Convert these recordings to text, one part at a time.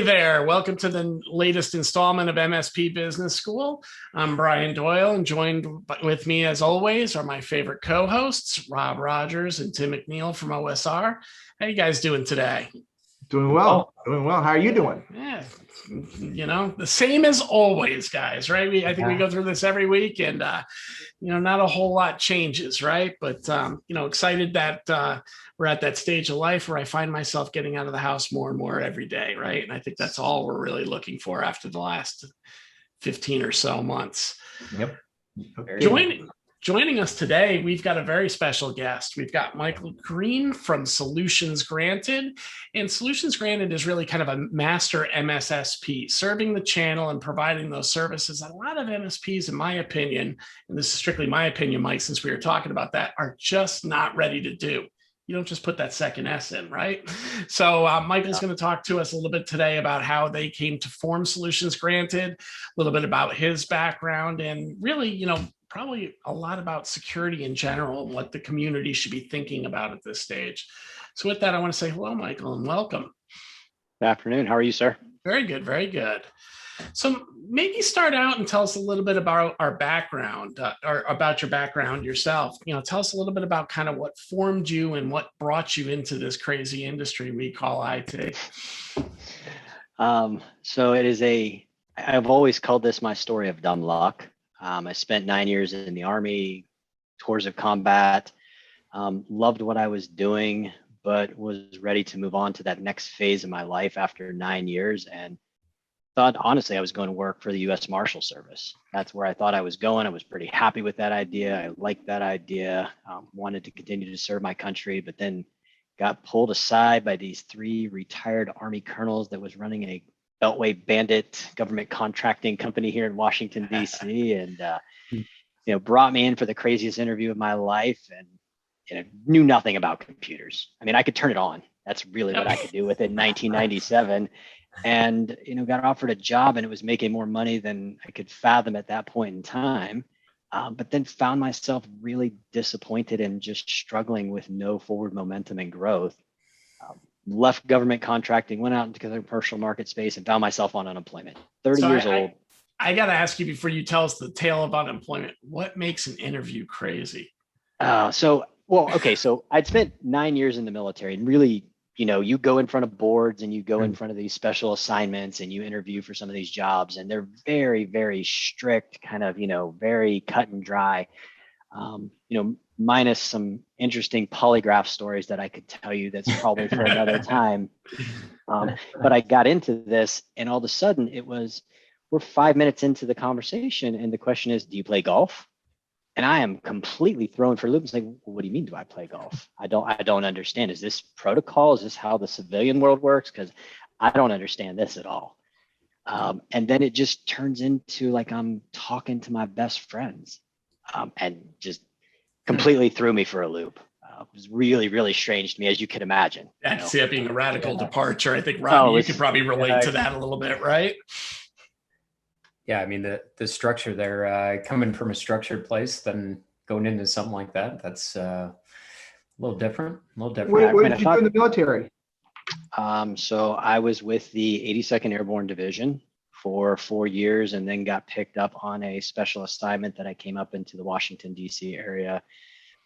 Hey there, welcome to the latest installment of MSP Business School. I'm Brian Doyle, and joined with me as always are my favorite co-hosts, Rob Rogers and Tim McNeil from OSR. How you guys doing today? Doing well. Doing well. How are you doing? Yeah, the same as always, guys, right? I think we go through this every week, and not a whole lot changes, right? But excited that we're at that stage of life where I find myself getting out of the house more and more every day, right? And I think that's all we're really looking for after the last 15 or so months. Yep. Joining us today, we've got a very special guest. We've got Michael Crean from Solutions Granted. And Solutions Granted is really kind of a master MSSP, serving the channel and providing those services that a lot of MSPs, in my opinion, and this is strictly my opinion, Mike, since we were talking about that, are just not ready to do. You don't just put that second S in, right? So Michael's going to talk to us a little bit today about how they came to form Solutions Granted, a little bit about his background, and really, probably a lot about security in general and what the community should be thinking about at this stage. So with that, I want to say hello, Michael, and welcome. Good afternoon. How are you, sir? Very good. Very good. So maybe start out and tell us a little bit about our background or about your background yourself. Tell us a little bit about kind of what formed you and what brought you into this crazy industry we call IT. So I've always called this my story of dumb luck. I spent 9 years in the Army, tours of combat, loved what I was doing, but was ready to move on to that next phase of my life after 9 years, and thought, honestly, I was going to work for the U.S. Marshal Service. That's where I thought I was going. I was pretty happy with that idea. I liked that idea, wanted to continue to serve my country, but then got pulled aside by these 3 retired Army colonels that was running a Beltway bandit government contracting company here in Washington, D.C. and, brought me in for the craziest interview of my life, and knew nothing about computers. I mean, I could turn it on. That's really what I could do within 1997. And, got offered a job, and it was making more money than I could fathom at that point in time. But then found myself really disappointed and just struggling with no forward momentum and growth. Left government contracting, went out into the commercial market space, and found myself on unemployment. 30 years old. I got to ask you before you tell us the tale of unemployment, what makes an interview crazy? So I'd spent 9 years in the military, and really, you go in front of boards and you go in front of these special assignments and you interview for some of these jobs, and they're very, very strict, kind of, very cut and dry. Minus some interesting polygraph stories that I could tell you that's probably for another time. But I got into this, and all of a sudden we're 5 minutes into the conversation, and the question is, do you play golf? And I am completely thrown for a loop. It's like, well, what do you mean, do I play golf? I don't understand. Is this protocol? Is this how the civilian world works? Because I don't understand this at all. And then it just turns into like I'm talking to my best friends, and just completely threw me for a loop. It was really, really strange to me, as you can imagine. That's it, being a radical departure. I think, Rob, you could probably relate to that a little bit, right? Yeah, I mean, the structure there, coming from a structured place, then going into something like that, that's a little different. What did you do in the military? So I was with the 82nd Airborne Division for 4 years, and then got picked up on a special assignment that I came up into the Washington, D.C. area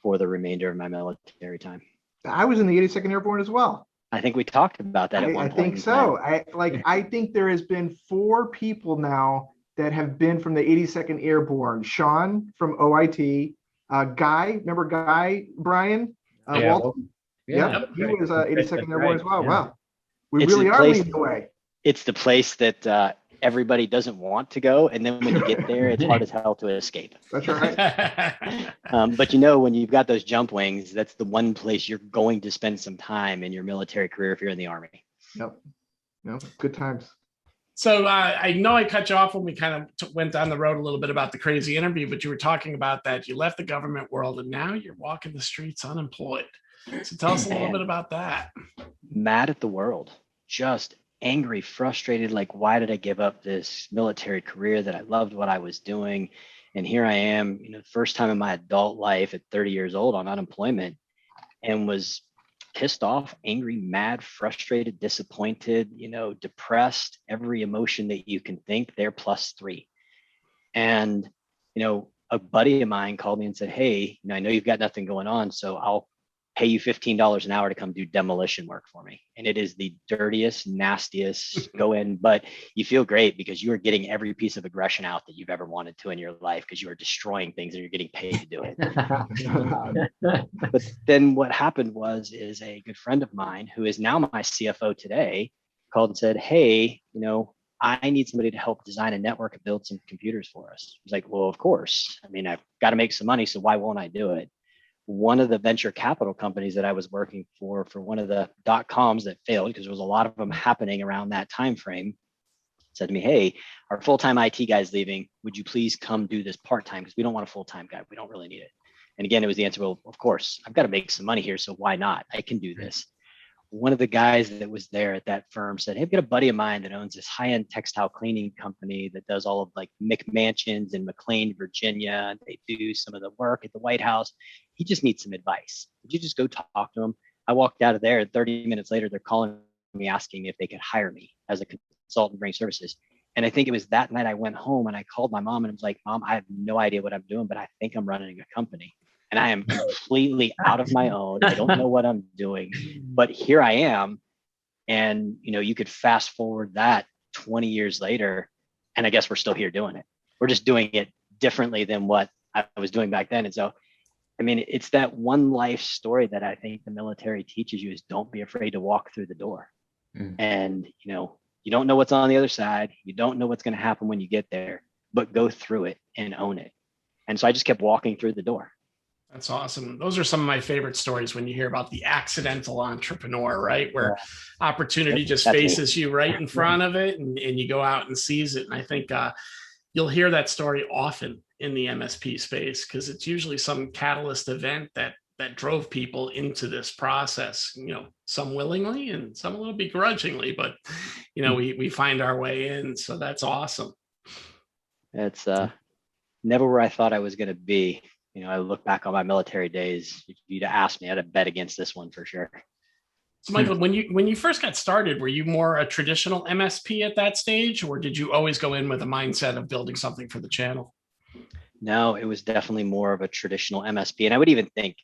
for the remainder of my military time. I was in the 82nd Airborne as well. I think we talked about that at one point. I think so. I think there has been 4 people now that have been from the 82nd Airborne. Sean from OIT, Guy, remember Guy, Brian? Walton? Yeah, he was 82nd Airborne as well. Yeah. Wow. We really are leading the way. It's the place that everybody doesn't want to go, and then when you get there, it's hard as hell to escape. That's right. But when you've got those jump wings, that's the one place you're going to spend some time in your military career if you're in the Army. Yep. Good times. So I know I cut you off when we kind of went down the road a little bit about the crazy interview, but you were talking about that you left the government world and now you're walking the streets unemployed. So tell us a little bit about that. Mad at the world, just angry, frustrated, like, why did I give up this military career that I loved what I was doing? And here I am, first time in my adult life at 30 years old on unemployment, and was pissed off, angry, mad, frustrated, disappointed, depressed, every emotion that you can think, they're +3. And, a buddy of mine called me and said, hey, I know you've got nothing going on, so I'll pay you $15 an hour to come do demolition work for me. And it is the dirtiest, nastiest go in, but you feel great because you are getting every piece of aggression out that you've ever wanted to in your life because you are destroying things and you're getting paid to do it. But then what happened is a good friend of mine who is now my CFO today called and said, hey, I need somebody to help design a network and build some computers for us. I was like, well, of course. I mean, I've got to make some money, so why won't I do it? One of the venture capital companies that I was working for one of the .coms that failed, because there was a lot of them happening around that time frame, said to me, hey, our full-time IT guy's leaving. Would you please come do this part-time? Because we don't want a full-time guy. We don't really need it. And again, it was the answer, well, of course, I've got to make some money here, so why not? I can do this. One of the guys that was there at that firm said, hey, I've got a buddy of mine that owns this high-end textile cleaning company that does all of like McMansions in McLean, Virginia. They do some of the work at the White House. He just needs some advice. Would you just go talk to him? I walked out of there, and 30 minutes later, they're calling me asking me if they could hire me as a consultant bring services. And I think it was that night I went home and I called my mom and I was like, Mom, I have no idea what I'm doing, but I think I'm running a company. And I am completely out of my own. I don't know what I'm doing, but here I am. And, you could fast forward that 20 years later, and I guess we're still here doing it. We're just doing it differently than what I was doing back then. And so, I mean, it's that one life story that I think the military teaches you is don't be afraid to walk through the door. And, you don't know what's on the other side. You don't know what's going to happen when you get there, but go through it and own it. And so I just kept walking through the door. That's awesome. Those are some of my favorite stories when you hear about the accidental entrepreneur, right? Where opportunity just faces you right in front of it and you go out and seize it. And I think you'll hear that story often in the MSP space because it's usually some catalyst event that drove people into this process, some willingly and some a little begrudgingly, but, we find our way in. So that's awesome. It's never where I thought I was going to be. I look back on my military days. If you'd asked me, I'd have bet against this one for sure. So, Michael, when you first got started, were you more a traditional MSP at that stage, or did you always go in with a mindset of building something for the channel? No, it was definitely more of a traditional MSP, and I would even think,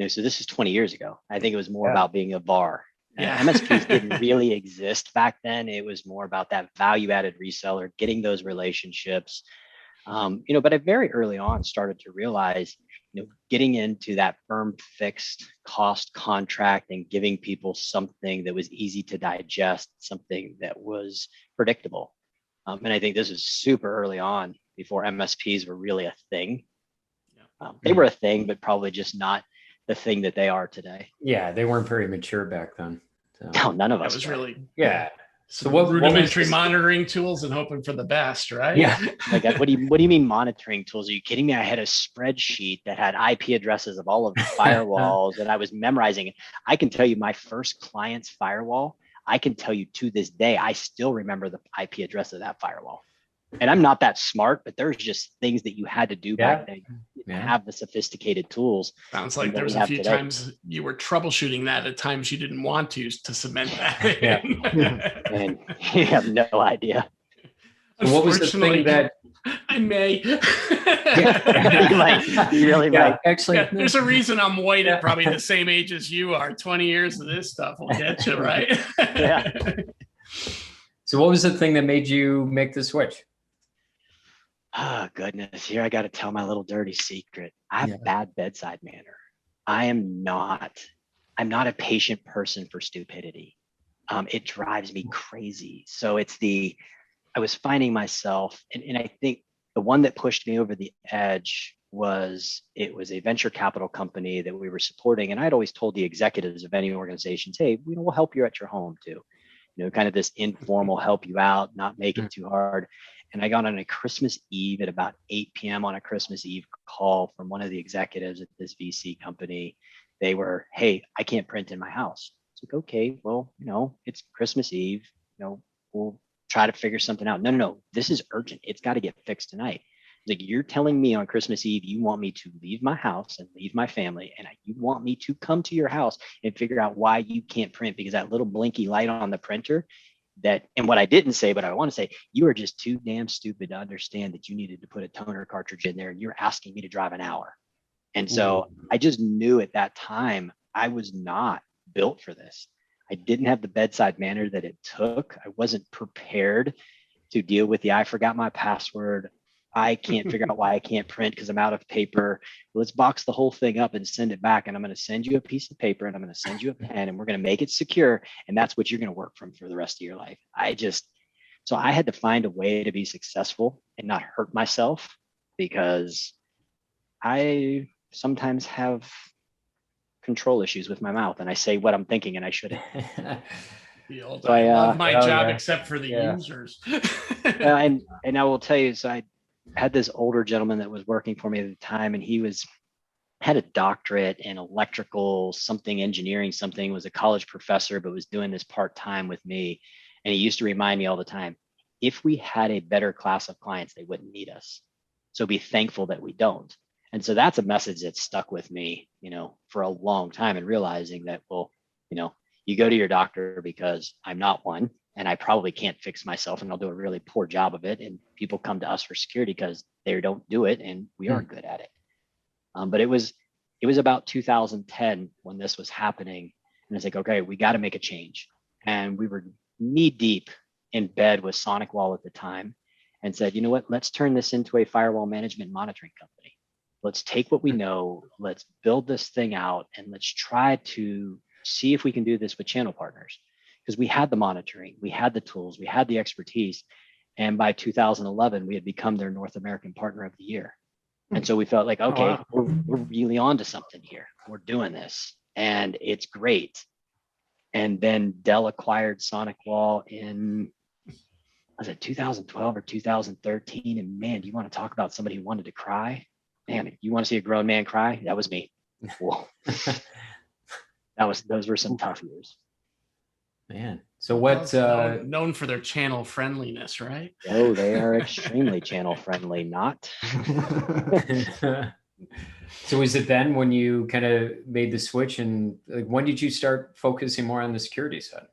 so this is 20 years ago. I think it was more about being a VAR. MSPs didn't really exist back then. It was more about that value-added reseller, getting those relationships. But I very early on started to realize, getting into that firm fixed cost contract and giving people something that was easy to digest, something that was predictable. And I think this is super early on before MSPs were really a thing. They were a thing, but probably just not the thing that they are today. Yeah, they weren't very mature back then. So. No, none of us. That was really So what rudimentary monitoring tools and hoping for the best, right? Yeah. Like, what do you mean monitoring tools? Are you kidding me? I had a spreadsheet that had IP addresses of all of the firewalls that I was memorizing. I can tell you my first client's firewall. I can tell you to this day, I still remember the IP address of that firewall. And I'm not that smart, but there's just things that you had to do back then to have the sophisticated tools. Sounds like there was a few times you were troubleshooting that at times you didn't want to cement that in. And you have no idea. What was the thing that I may? You really might. Actually, there's a reason I'm white at probably the same age as you are. 20 years of this stuff will get you, right? So what was the thing that made you make the switch? Oh, goodness. Here I got to tell my little dirty secret. I have bad bedside manner. I'm not a patient person for stupidity. It drives me crazy. So I was finding myself, and I think the one that pushed me over the edge it was a venture capital company that we were supporting. And I'd always told the executives of any organizations, hey, we'll help you at your home too. Kind of this informal help you out, not make it too hard. And I got on a Christmas Eve at about 8 p.m. on a Christmas Eve call from one of the executives at this VC company. They were, hey, I can't print in my house. It's like, okay, well, it's Christmas Eve. We'll try to figure something out. No. This is urgent. It's got to get fixed tonight. Like, you're telling me on Christmas Eve, you want me to leave my house and leave my family, and you want me to come to your house and figure out why you can't print because that little blinky light on the printer and what I didn't say, but I want to say, you are just too damn stupid to understand that you needed to put a toner cartridge in there and you're asking me to drive an hour. And so I just knew at that time I was not built for this. I didn't have the bedside manner that it took. I wasn't prepared to deal with I forgot my password. I can't figure out why I can't print because I'm out of paper. Let's box the whole thing up and send it back. And I'm going to send you a piece of paper and I'm going to send you a pen and we're going to make it secure. And that's what you're going to work from for the rest of your life. So I had to find a way to be successful and not hurt myself because I sometimes have control issues with my mouth and I say what I'm thinking and I shouldn't. I love my job except for the users. and I will tell you, so I had this older gentleman that was working for me at the time, and he had a doctorate in electrical something, engineering something, was a college professor, but was doing this part-time with me. And he used to remind me all the time, if we had a better class of clients, they wouldn't need us. So be thankful that we don't. And so that's a message that stuck with me, for a long time, and realizing that, well, you go to your doctor because I'm not one and I probably can't fix myself and I'll do a really poor job of it. And people come to us for security because they don't do it and we aren't good at it. But it was about 2010 when this was happening. And it's like, okay, we got to make a change. And we were knee deep in bed with SonicWall at the time and said, you know what, let's turn this into a firewall management monitoring company. Let's take what we know, let's build this thing out, and let's try to see if we can do this with channel partners, because we had the monitoring, we had the tools, we had the expertise. And by 2011, we had become their North American Partner of the Year. And so we felt like, okay, we're really on to something here. We're doing this and it's great. And then Dell acquired SonicWall in, was it 2012 or 2013? And man, do you want to talk about somebody who wanted to cry? Man, you want to see a grown man cry? That was me. Whoa. Those were some tough years. Man. So what known for their channel friendliness, right? Oh, they are extremely channel friendly, not. So is it then when you kind of made the switch, and like, when did you start focusing more on the security side?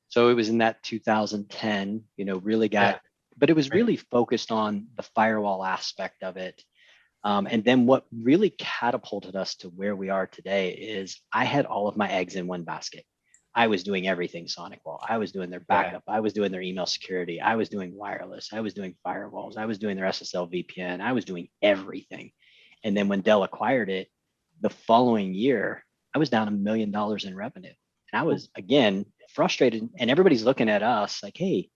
So it was in that 2010, really but it was really focused on the firewall aspect of it. And then what really catapulted us to where we are today is I had all of my eggs in one basket. I was doing everything SonicWall. I was doing their backup. I was doing their email security. I was doing wireless. I was doing firewalls. I was doing their SSL VPN. I was doing everything. And then when Dell acquired it, the following year, I was down $1 million in revenue. And I was, again, frustrated. And everybody's looking at us like, hey,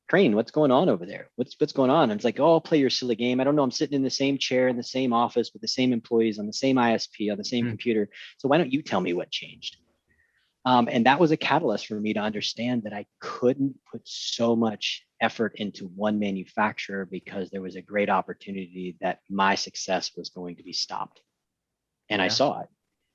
Crean, what's going on over there? What's going on? And it's like, oh, I'll play your silly game. I don't know. I'm sitting in the same chair in the same office with the same employees on the same ISP on the same computer. So why don't you tell me what changed? And that was a catalyst for me to understand that I couldn't put so much effort into one manufacturer because there was a great opportunity that my success was going to be stopped. And I saw it.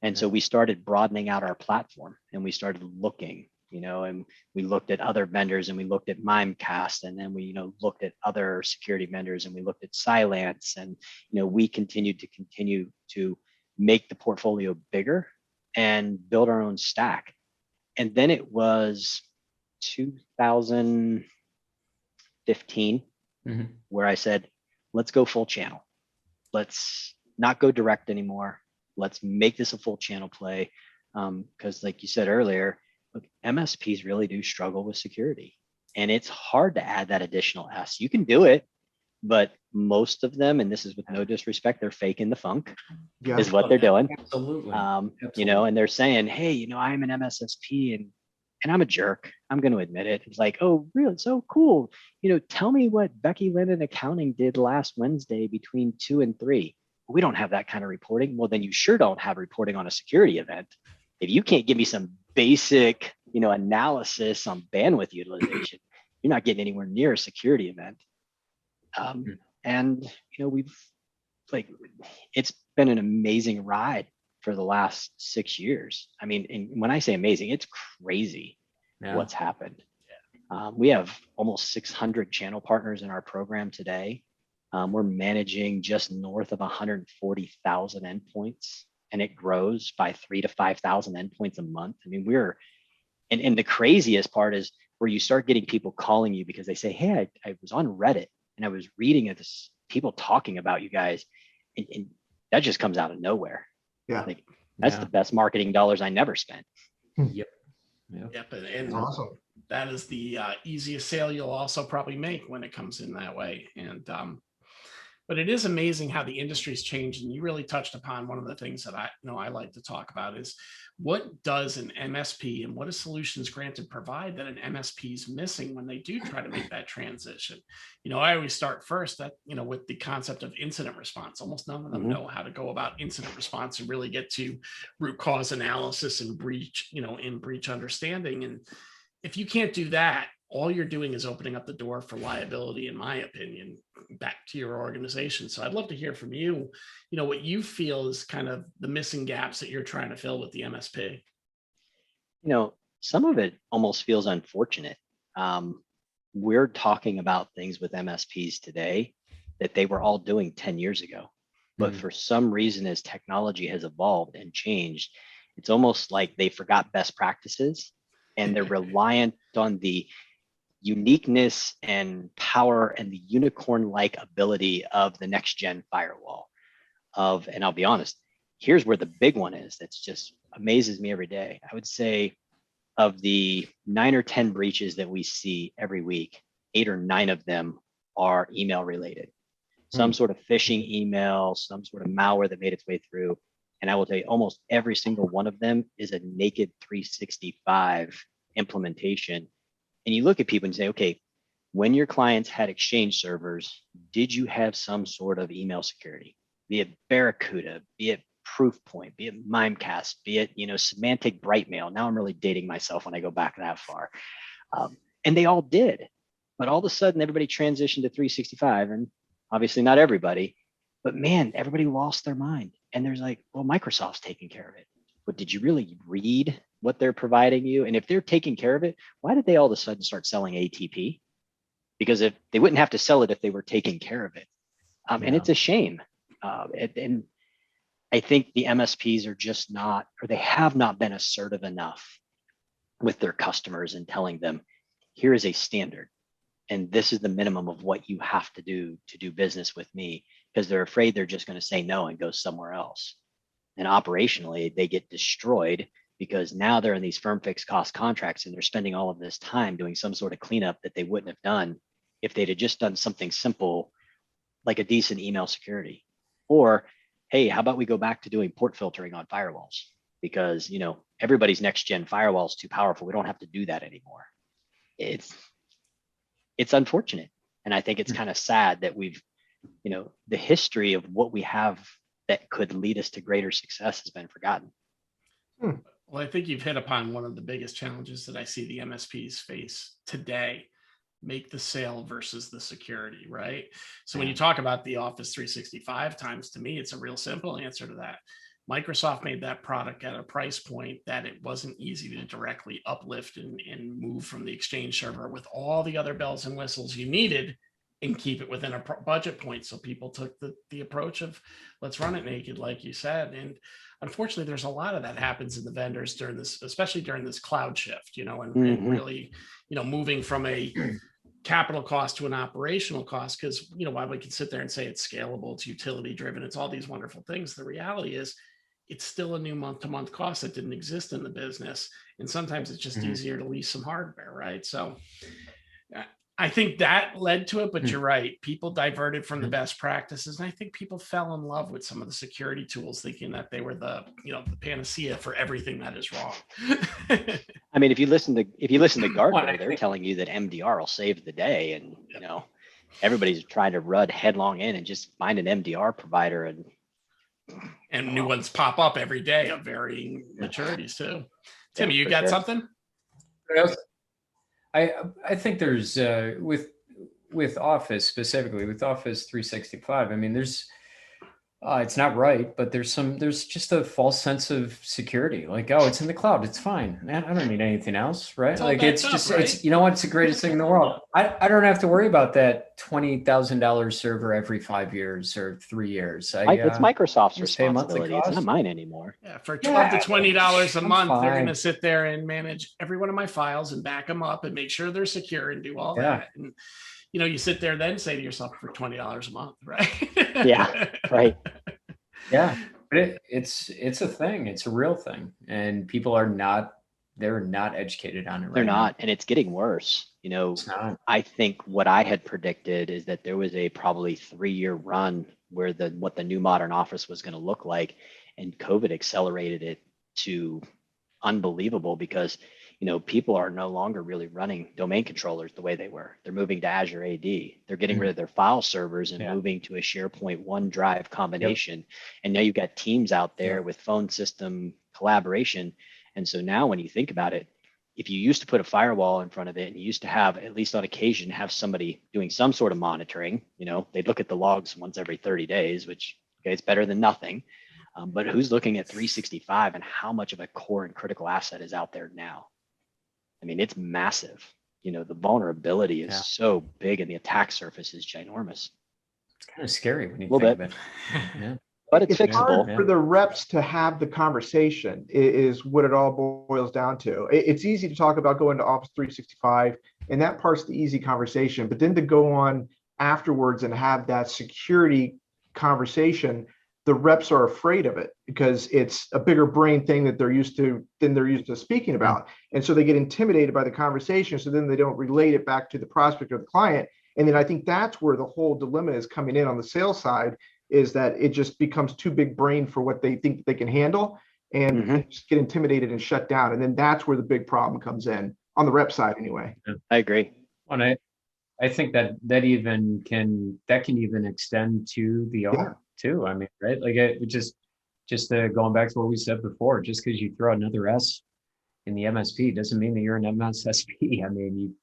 And so we started broadening out our platform and we started looking, and we looked at other vendors and we looked at Mimecast, and then we, looked at other security vendors and we looked at Cylance, and, we continued to make the portfolio bigger and build our own stack. And then it was 2015 where I said, let's go full channel. Let's not go direct anymore. Let's make this a full channel play. Because like you said earlier, look, MSPs really do struggle with security. And it's hard to add that additional S. You can do it, but most of them, and this is with no disrespect, they're faking the funk, is what they're doing. Absolutely. And they're saying, hey, I'm an MSSP and I'm a jerk. I'm going to admit it. It's like, oh, really? So cool. Tell me what Becky Lynn in accounting did last Wednesday between 2 and 3. We don't have that kind of reporting. Well, then you sure don't have reporting on a security event. If you can't give me some basic, analysis on bandwidth utilization, you're not getting anywhere near a security event. And it's been an amazing ride for the last 6 years. I mean, and when I say amazing, it's crazy what's happened. We have almost 600 channel partners in our program today. We're managing just north of 140,000 endpoints, and it grows by 3 to 5,000 endpoints a month. I mean, and the craziest part is where you start getting people calling you because they say, hey, I was on Reddit and I was reading this people talking about you guys, and that just comes out of nowhere. Yeah. Like, that's the best marketing dollars I never spent. Yep. Yep. And Awesome. that is the easiest sale you'll also probably make when it comes in that way. And but it is amazing how the industry's changed. And you really touched upon one of the things that I like to talk about is what does an MSP and what does Solutions Granted provide that an MSP is missing when they do try to make that transition? I always start first with the concept of incident response. Almost none of them know how to go about incident response and really get to root cause analysis and breach understanding. And if you can't do that, all you're doing is opening up the door for liability, in my opinion, back to your organization. So I'd love to hear from you, what you feel is kind of the missing gaps that you're trying to fill with the MSP. Some of it almost feels unfortunate. We're talking about things with MSPs today that they were all doing 10 years ago. But for some reason, as technology has evolved and changed, it's almost like they forgot best practices and they're reliant on the uniqueness and power and the unicorn-like ability of the next gen firewall and I'll be honest, here's where the big one is that's just amazes me every day. I would say of the 9 or 10 breaches that we see every week, 8 or 9 of them are email related. Some sort of phishing email, some sort of malware that made its way through. And I will tell you, almost every single one of them is a naked 365 implementation. And you look at people and say, okay, when your clients had Exchange servers, did you have some sort of email security? Be it Barracuda, be it Proofpoint, be it Mimecast, be it, semantic Brightmail. Now I'm really dating myself when I go back that far. And they all did. But all of a sudden, everybody transitioned to 365. And obviously not everybody, but man, everybody lost their mind. And there's like, well, Microsoft's taking care of it. But did you really read what they're providing you? And if they're taking care of it, why did they all of a sudden start selling ATP? Because if they wouldn't have to sell it if they were taking care of it. And it's a shame. And I think the MSPs are just not, or they have not been assertive enough with their customers and telling them, here is a standard. And this is the minimum of what you have to do business with me, because they're afraid they're just going to say no and go somewhere else. And operationally, they get destroyed because now they're in these firm fixed cost contracts and they're spending all of this time doing some sort of cleanup that they wouldn't have done if they'd have just done something simple like a decent email security. Or, hey, how about we go back to doing port filtering on firewalls? Because, everybody's next gen firewall is too powerful. We don't have to do that anymore. It's unfortunate. And I think it's kind of sad that we've, the history of what we have that could lead us to greater success has been forgotten. Well, I think you've hit upon one of the biggest challenges that I see the MSPs face today. Make the sale versus the security, right? So when you talk about the Office 365 times, to me, it's a real simple answer to that. Microsoft made that product at a price point that it wasn't easy to directly uplift and move from the Exchange server with all the other bells and whistles you needed and keep it within a budget point. So people took the approach of let's run it naked, like you said. And unfortunately, there's a lot of that happens in the vendors during this, especially during this cloud shift, and really, moving from a capital cost to an operational cost. Because, while we can sit there and say it's scalable, it's utility driven, it's all these wonderful things, the reality is it's still a new month-to-month cost that didn't exist in the business. And sometimes it's just easier to lease some hardware, right? So I think that led to it, but you're right. People diverted from the best practices. And I think people fell in love with some of the security tools, thinking that they were the panacea for everything that is wrong. I mean, if you listen to Gartner, they're telling you that MDR will save the day. And, everybody's trying to run headlong in and just find an MDR provider. And new ones pop up every day of varying maturities too. Timmy, you got something? I think there's with Office, specifically with Office 365, I mean, there's It's not right, but there's just a false sense of security. Like, oh, it's in the cloud, it's fine. Man, I don't need anything else, right? It's all Like, backed it's up, just, right? it's, you know what? It's the greatest thing in the world. I don't have to worry about that $20,000 server every 5 years or 3 years. It's Microsoft's just pay monthly responsibility. It's not cost. mine anymore. Yeah, for Yeah, $12 to $20 a I'm month, they're going fine. to sit there and manage every one of my files and back them up and make sure they're secure and do all Yeah. that. And you sit there then say to yourself, for $20 a month, right? Yeah, right. Yeah, but it's a thing. It's a real thing, and people are not. They're not educated on it right They're now. not, and it's getting worse. It's not. I think what I had predicted is that there was a probably 3-year run where what the new modern office was going to look like, and COVID accelerated it to unbelievable because people are no longer really running domain controllers the way they were. They're moving to Azure AD. They're getting rid of their file servers and moving to a SharePoint OneDrive combination. And now you've got Teams out there with phone system collaboration. And so now when you think about it, if you used to put a firewall in front of it and you used to have, at least on occasion, have somebody doing some sort of monitoring, they'd look at the logs once every 30 days, which it's better than nothing. But who's looking at 365 and how much of a core and critical asset is out there now? I mean, it's massive. The vulnerability is so big and the attack surface is ginormous. It's kind of scary when you Little think bit. of it. Yeah. But it's hard fixable. for the reps to have the conversation is what it all boils down to. It's easy to talk about going to Office 365, and that part's the easy conversation. But then to go on afterwards and have that security conversation, the reps are afraid of it because it's a bigger brain thing that they're used to speaking about. And so they get intimidated by the conversation. So then they don't relate it back to the prospect or the client. And then I think that's where the whole dilemma is coming in on the sales side, is that it just becomes too big brain for what they think they can handle, and they just get intimidated and shut down. And then that's where the big problem comes in on the rep side anyway. I agree. And I think that can even extend to the owner too. I mean, right? Like going back to what we said before, just because you throw another S in the MSP doesn't mean that you're an MSSP. I mean,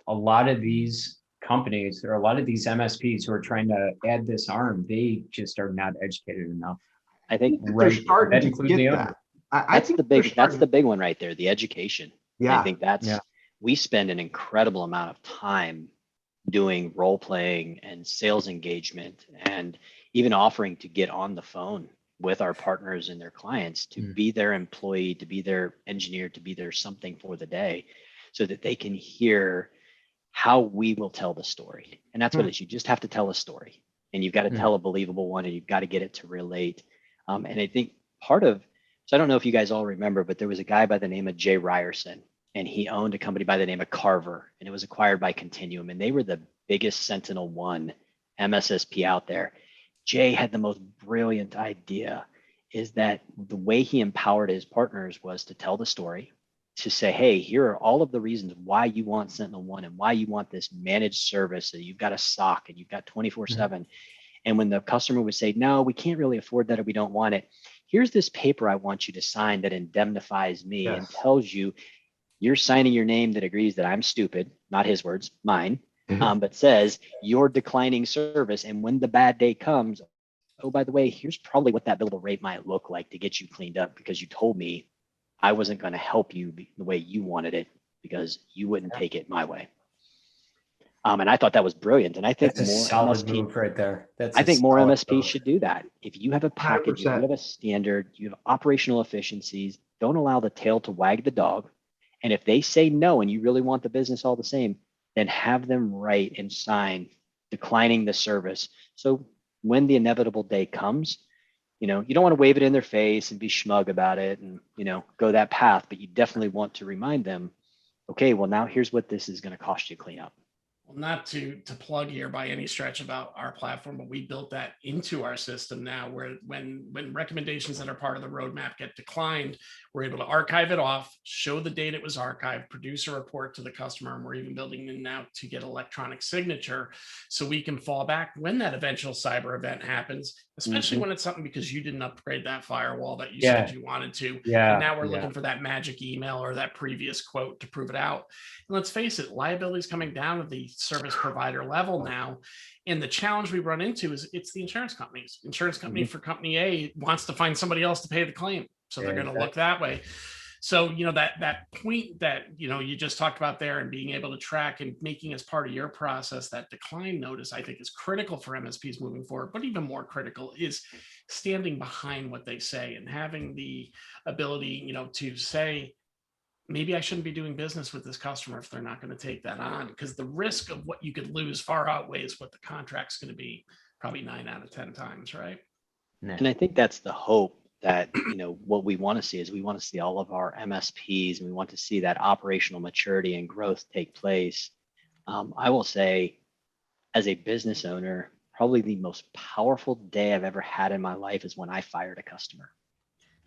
a lot of these companies or a lot of these MSPs who are trying to add this arm, they just are not educated enough. I think they're starting to get that. That's the big one right there, the education. Yeah. I think we spend an incredible amount of time doing role playing and sales engagement and even offering to get on the phone with our partners and their clients to be their employee, to be their engineer, to be their something for the day, so that they can hear how we will tell the story. And that's what it is. You just have to tell a story, and you've got to tell a believable one, and you've got to get it to relate. And I think so I don't know if you guys all remember, but there was a guy by the name of Jay Ryerson, and he owned a company by the name of Carver, and it was acquired by Continuum, and they were the biggest SentinelOne MSSP out there. Jay had the most brilliant idea, is that the way he empowered his partners was to tell the story, to say, hey, here are all of the reasons why you want SentinelOne and why you want this managed service. So you've got a SOC and you've got 24/7. And when the customer would say, no, we can't really afford that or we don't want it, here's this paper I want you to sign that indemnifies me and tells you you're signing your name that agrees that I'm stupid, not his words, mine, but says you're declining service. And when the bad day comes, oh, by the way, here's probably what that billable rate might look like to get you cleaned up, because you told me I wasn't going to help you the way you wanted it because you wouldn't take it my way. And I thought that was brilliant. And I think that's a solid move right there. I think more MSPs should do that. If you have a package, if you have a standard, you have operational efficiencies, don't allow the tail to wag the dog. And if they say no and you really want the business all the same, then have them write and sign declining the service. So when the inevitable day comes, you don't want to wave it in their face and be schmug about it and, go that path, but you definitely want to remind them, okay, well, now here's what this is going to cost you to clean up. Well, not to plug here by any stretch about our platform, but we built that into our system now, where when recommendations that are part of the roadmap get declined, we're able to archive it off, show the date it was archived, produce a report to the customer, and we're even building in now to get electronic signature, so we can fall back when that eventual cyber event happens especially when it's something because you didn't upgrade that firewall that you Yeah. said you wanted to. And Yeah. now we're looking for that magic email or that previous quote to prove it out. And let's face it, liability is coming down at the service provider level now. And the challenge we run into is it's the insurance companies. Insurance company for company A wants to find somebody else to pay the claim. So they're going to look that way. So, that point that, you just talked about there and being able to track and making as part of your process, that decline notice, I think is critical for MSPs moving forward, but even more critical is standing behind what they say and having the ability, to say, maybe I shouldn't be doing business with this customer if they're not going to take that on, because the risk of what you could lose far outweighs what the contract's going to be, probably 9 out of 10 times, right? And I think that's the hope that, what we want to see is we want to see all of our MSPs, and we want to see that operational maturity and growth take place. I will say, as a business owner, probably the most powerful day I've ever had in my life is when I fired a customer.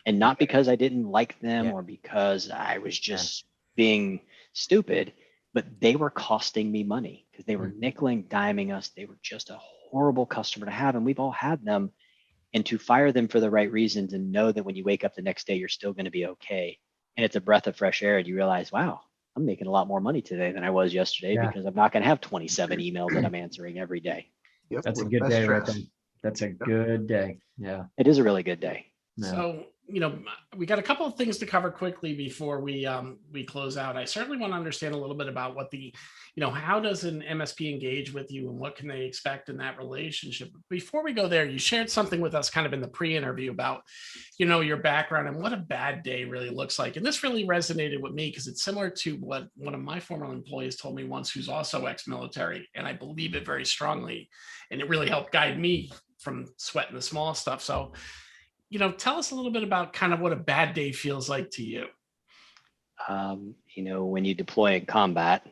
And not because I didn't like them or because I was just being stupid, but they were costing me money because they were nickel and diming us. They were just a horrible customer to have. And we've all had them. And to fire them for the right reasons and know that when you wake up the next day, you're still going to be okay. And it's a breath of fresh air. And you realize, wow, I'm making a lot more money today than I was yesterday because I'm not going to have 27 emails that I'm answering every day. Yep, That's a with good less day right stress. there. That's a good day. Yeah. It is a really good day. So, we got a couple of things to cover quickly before we close out. I certainly want to understand a little bit about what the, how does an MSP engage with you and what can they expect in that relationship? Before we go there, you shared something with us kind of in the pre-interview about, your background and what a bad day really looks like. And this really resonated with me because it's similar to what one of my former employees told me once, who's also ex-military. And I believe it very strongly. And it really helped guide me from sweating the small stuff. So, tell us a little bit about kind of what a bad day feels like to you. When you deploy in combat,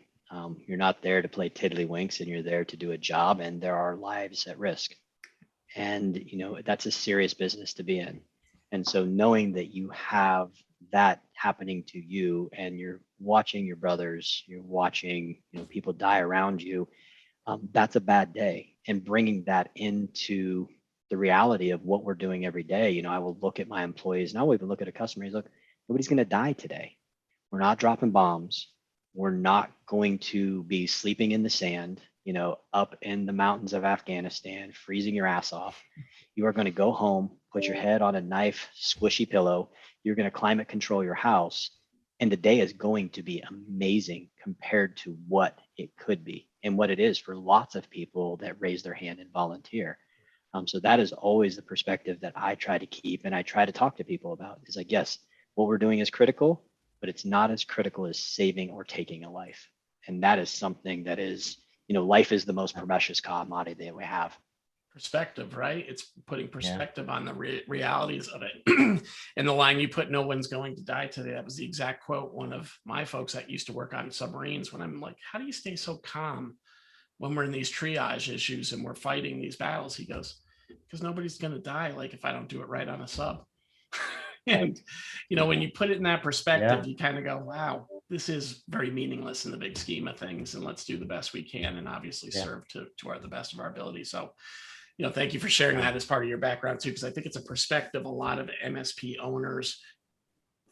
you're not there to play tiddlywinks, and you're there to do a job, and there are lives at risk. And, that's a serious business to be in. And so knowing that you have that happening to you and you're watching your brothers, you're watching, people die around you, that's a bad day. And bringing that into the reality of what we're doing every day. I will look at my employees and I'll even look at a customer. He's like, nobody's going to die today. We're not dropping bombs. We're not going to be sleeping in the sand, up in the mountains of Afghanistan, freezing your ass off. You are going to go home, put your head on a nice, squishy pillow. You're going to climate control your house. And the day is going to be amazing compared to what it could be and what it is for lots of people that raise their hand and volunteer. So that is always the perspective that I try to keep and I try to talk to people about is like, yes, what we're doing is critical, but it's not as critical as saving or taking a life. And that is something that is, life is the most precious commodity that we have. Perspective, right? It's putting perspective on the realities of it. And the line you put, no one's going to die today, that was the exact quote one of my folks that used to work on submarines, when I'm like, how do you stay so calm when we're in these triage issues and we're fighting these battles? He goes, because nobody's going to die like if I don't do it right on a sub. And when you put it in that perspective, you kind of go, wow, this is very meaningless in the big scheme of things, and let's do the best we can and obviously serve to the best of our ability. So thank you for sharing that as part of your background too, because I think it's a perspective a lot of MSP owners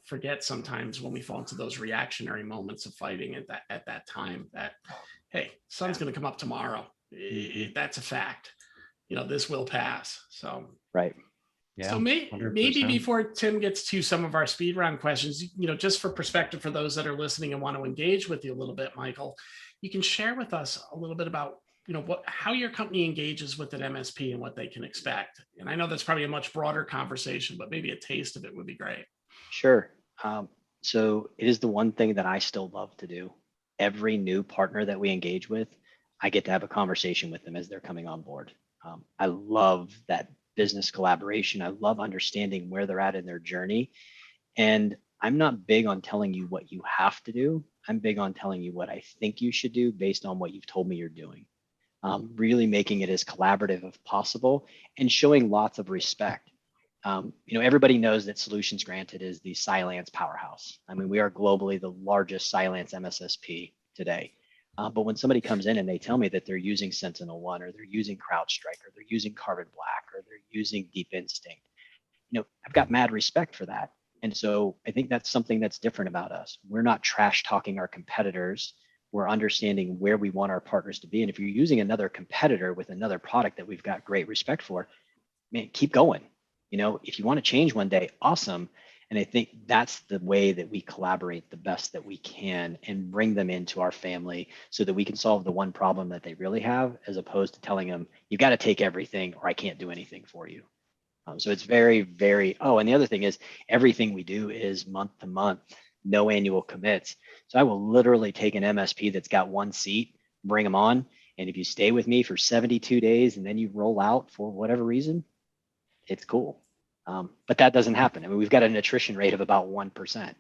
forget sometimes when we fall into those reactionary moments of fighting at that time, that, hey, sun's going to come up tomorrow. That's a fact. This will pass. So, right. Yeah. So maybe before Tim gets to some of our speed round questions, just for perspective for those that are listening and want to engage with you a little bit, Michael, you can share with us a little bit about, how your company engages with an MSP and what they can expect. And I know that's probably a much broader conversation, but maybe a taste of it would be great. Sure. So it is the one thing that I still love to do. Every new partner that we engage with, I get to have a conversation with them as they're coming on board. I love that business collaboration. I love understanding where they're at in their journey. And I'm not big on telling you what you have to do. I'm big on telling you what I think you should do based on what you've told me you're doing. Really making it as collaborative as possible and showing lots of respect. Everybody knows that Solutions Granted is the Cylance powerhouse. I mean, we are globally the largest Cylance MSSP today. But when somebody comes in and they tell me that they're using SentinelOne, or they're using CrowdStrike, or they're using Carbon Black, or they're using Deep Instinct, I've got mad respect for that. And so I think that's something that's different about us. We're not trash talking our competitors. We're understanding where we want our partners to be. And if you're using another competitor with another product that we've got great respect for, man, keep going. If you want to change one day, awesome. And I think that's the way that we collaborate the best that we can and bring them into our family so that we can solve the one problem that they really have, as opposed to telling them, you got to take everything or I can't do anything for you. So it's very, very, and the other thing is everything we do is month to month, no annual commits. So I will literally take an MSP that's got one seat, bring them on. And if you stay with me for 72 days and then you roll out for whatever reason, it's cool. But that doesn't happen. I mean, we've got an attrition rate of about 1%.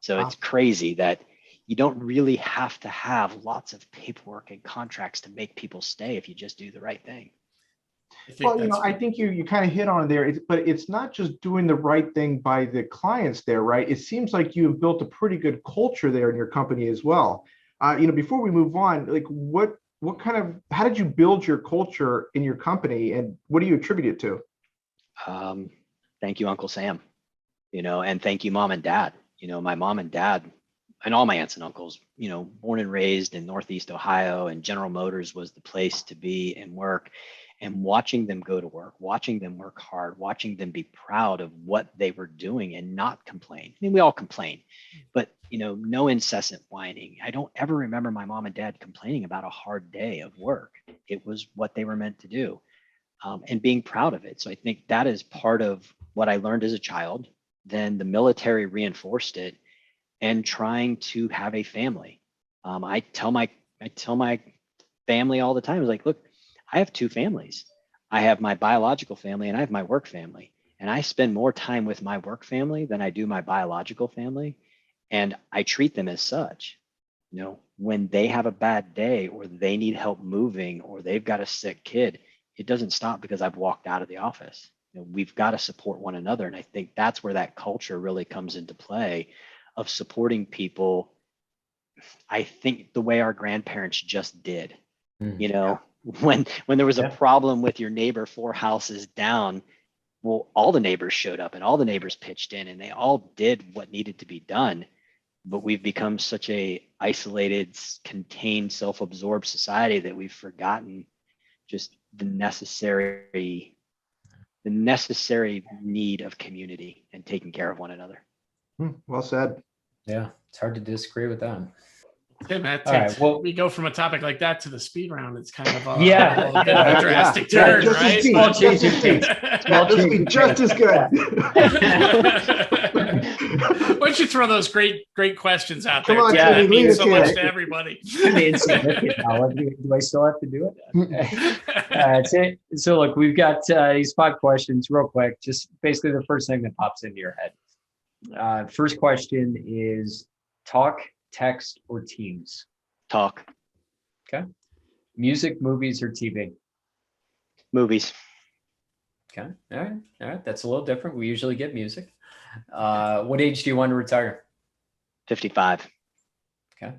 So it's crazy that you don't really have to have lots of paperwork and contracts to make people stay if you just do the right thing. I think you kind of hit on it there, but it's not just doing the right thing by the clients there, right? It seems like you have built a pretty good culture there in your company as well. Before we move on, like how did you build your culture in your company, and what do you attribute it to? Thank you, Uncle Sam, and thank you, Mom and Dad. My mom and dad and all my aunts and uncles, born and raised in Northeast Ohio, and General Motors was the place to be and work. And watching them go to work, watching them work hard, watching them be proud of what they were doing and not complain. I mean, we all complain, but no incessant whining. I don't ever remember my mom and dad complaining about a hard day of work. It was what they were meant to do, and being proud of it. So I think that is part of what I learned as a child. Then the military reinforced it, and trying to have a family. I tell my family all the time, is like, look, I have two families. I have my biological family and I have my work family. And I spend more time with my work family than I do my biological family. And I treat them as such. When they have a bad day, or they need help moving, or they've got a sick kid, it doesn't stop because I've walked out of the office. We've got to support one another. And I think that's where that culture really comes into play, of supporting people. I think the way our grandparents just did, when there was a problem with your neighbor 4 houses down, well, all the neighbors showed up and all the neighbors pitched in and they all did what needed to be done. But we've become such a isolated, contained, self-absorbed society that we've forgotten just the necessary need of community and taking care of one another. Well said. Yeah, it's hard to disagree with that. Tim, we go from a topic like that to the speed round. It's kind of a little bit of a drastic turn, right? Small change of pace. This will be just as good. Why don't you throw those great questions out there? Come on, that Timmy, means so much to everybody. Do I still have to do it? So look, we've got these 5 questions real quick. Just basically the first thing that pops into your head. First question is talk, text, or Teams? Talk. Okay. Music, movies, or TV? Movies. Okay. All right. That's a little different. We usually get music. What age do you want to retire? 55. Okay.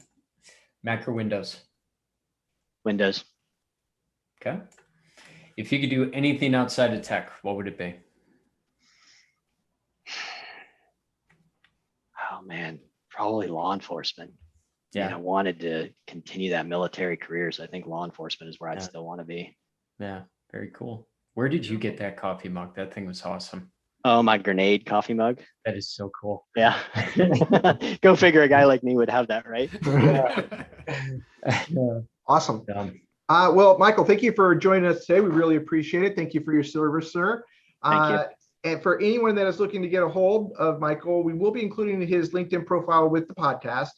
Mac or Windows? Windows. Okay. If you could do anything outside of tech, what would it be? Oh man, probably law enforcement. Yeah. And I wanted to continue that military career, so I think law enforcement is where I'd still want to be. Yeah, very cool. Where did you get that coffee mug? That thing was awesome. Oh, my grenade coffee mug. That is so cool. Yeah. Go figure, a guy like me would have that, right? Awesome. Well, Michael, thank you for joining us today. We really appreciate it. Thank you for your service, sir. Thank you. And for anyone that is looking to get a hold of Michael, we will be including his LinkedIn profile with the podcast.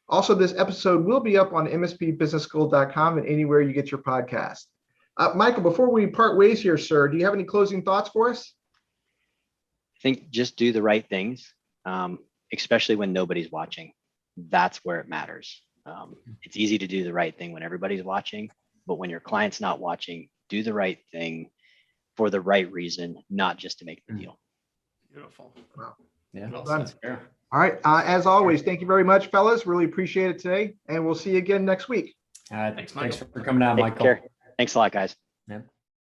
Also, this episode will be up on mspbusinessschool.com and anywhere you get your podcast. Michael, before we part ways here, sir, do you have any closing thoughts for us? I think just do the right things, especially when nobody's watching. That's where it matters. It's easy to do the right thing when everybody's watching, but when your client's not watching, do the right thing for the right reason, not just to make the deal. Beautiful. Wow. Yeah, Well done. that's fair. All right. As always, thank you very much, fellas. Really appreciate it today. And we'll see you again next week. Thanks, Thanks Michael. for coming on, Take Michael. care. Thanks a lot, guys. Yeah.